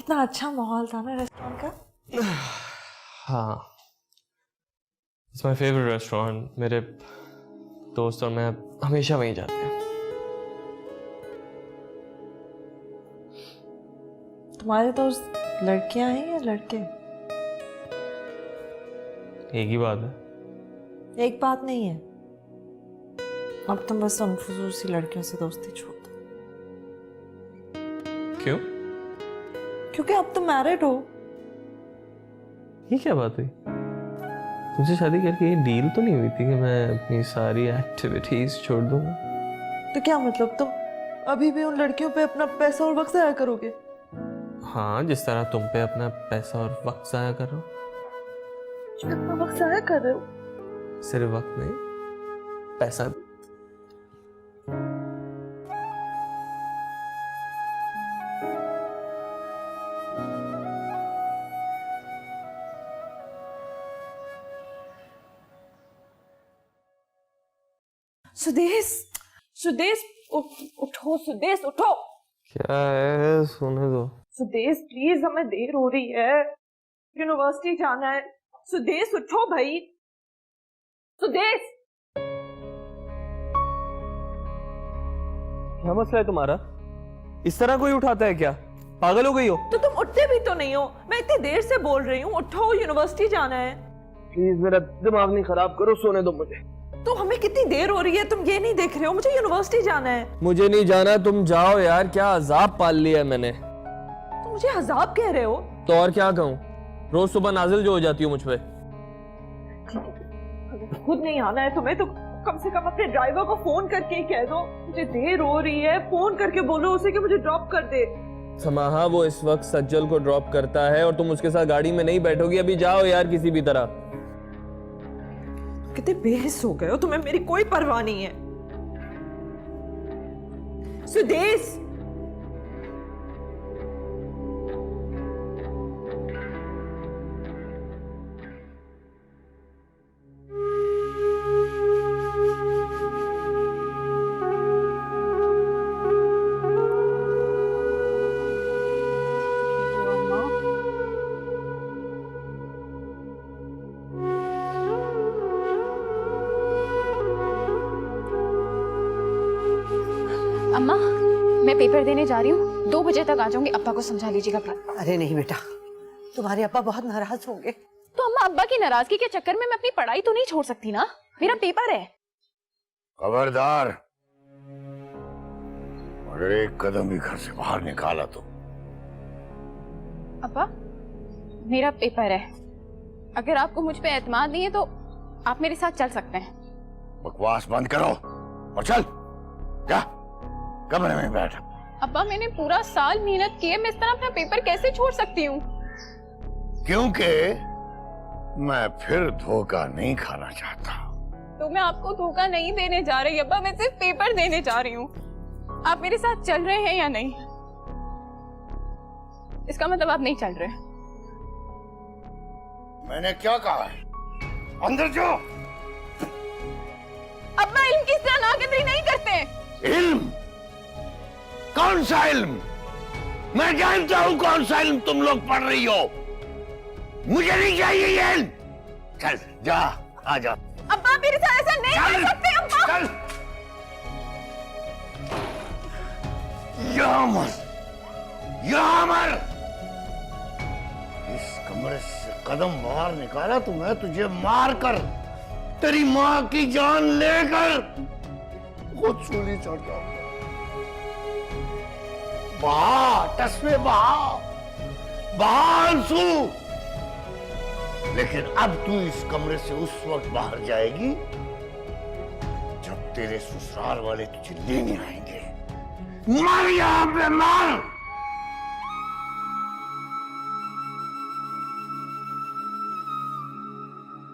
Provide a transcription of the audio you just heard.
कितना अच्छा माहौल था ना रेस्टोरेंट का। हाँ, इट्स माय फेवरेट रेस्टोरेंट। मेरे दोस्त और मैं हमेशा वहीं जाते हैं। तुम्हारे दोस्त लड़कियां हैं या लड़के? एक ही बात है। एक बात नहीं है। अब तुम बस उन फजूल सी लड़कियों से दोस्ती छोड़ दो। क्यों? क्योंकि अब तुम मैरिड हो। ये क्या बात हुई? तुमसे शादी करके ये डील तो नहीं हुई थी कि मैं अपनी सारी एक्टिविटीज छोड़ दूंगा? तो क्या मतलब तुम अभी भी उन लड़कियों पे अपना पैसा और वक्त जाया करोगे? हाँ, जिस तरह तुम पे अपना पैसा और वक्त जाया कर रहा हूँ। कितना वक्त जाया कर रहे हो? सिर्फ वक्त नहीं, पैसा भी। सुदेश, सुदेश उठो, सुदेश उठो। क्या है? सोने दो। सुदेश प्लीज, हमें देर हो रही है, यूनिवर्सिटी जाना है। सुदेश उठो भाई, सुदेश। क्या मसला है तुम्हारा? इस तरह कोई उठाता है क्या? पागल हो गई हो? तो तुम उठते भी तो नहीं हो। मैं इतनी देर से बोल रही हूँ, उठो, यूनिवर्सिटी जाना है। प्लीज मेरा दिमाग नहीं खराब करो, सोने दो मुझे। तो हमें कितनी देर हो रही है, तुम ये नहीं देख रहे हो? मुझे यूनिवर्सिटी जाना है। मुझे नहीं जाना, तुम जाओ यार। क्या अजाब पाल लिया है मैंने। तुम मुझे अजाब कह रहे हो? तो और क्या कहूँ? रोज सुबह नाजिल जो हो जाती हो मुझ पे। खुद नहीं आना है तुम्हें तो कम से कम अपने ड्राइवर को फोन करके ही कह दो मुझे देर हो रही है। फोन करके बोलो उसे कि मुझे ड्रॉप कर दे। समाहा, वो इस वक्त सज्जल को ड्रॉप करता है और तुम उसके साथ गाड़ी में नहीं बैठोगी। अभी जाओ यार किसी भी तरह। कितने बेहिस हो गए हो, तुम्हें मेरी कोई परवाह नहीं है। सुदेश, अम्मा, मैं पेपर देने जा रही हूँ, 2 बजे तक आ जाऊंगी। अब्बा को समझा लीजिएगा प्लीज। अरे नहीं बेटा, तुम्हारे अब्बा बहुत नाराज होंगे। तो अम्मा, अब्बा की नाराजगी के चक्कर में मैं अपनी पढ़ाई तो नहीं छोड़ सकती ना। मेरा पेपर है। खबरदार, अगर एक कदम भी घर से बाहर निकाला तो। अब्बा, मेरा पेपर है। अगर आपको मुझ पे एतमाद नहीं है तो आप मेरे साथ चल सकते हैं। बकवास बंद करो और चल जा, कमरे में बैठ। अब्बा, मैंने पूरा साल मेहनत की है, मैं इस तरह अपना पेपर कैसे छोड़ सकती हूँ? क्योंकि मैं फिर धोखा नहीं खाना चाहता। तो मैं आपको धोखा नहीं देने जा रही अब्बा, मैं सिर्फ पेपर देने जा रही हूँ। आप मेरे साथ चल रहे हैं या नहीं? इसका मतलब आप नहीं चल रहे। मैंने क्या कहा है? अंदर जाओ। अब्बा, इल्म किस तरह नाकदरी नहीं करते। इल्म? कौन सा इल्म? मैं जानता हूं कौन सा इल्म तुम लोग पढ़ रही हो। मुझे नहीं चाहिए ये इल्म। चल जा, आ जा। अब्बा, मेरे साथ ऐसा नहीं कर सकते अब्बा। चल, यहाँ मर, यहाँ मर। इस कमरे से कदम बाहर निकाला तो मैं तुझे मार कर, तेरी माँ की जान लेकर खुद सूली चढ़ जाऊंगा। बहा, तस्वे बहा, बहा आंसू। लेकिन अब तू इस कमरे से उस वक्त बाहर जाएगी जब तेरे ससुराल वाले तुझे लेने आएंगे। मर यहाँ पे, मर।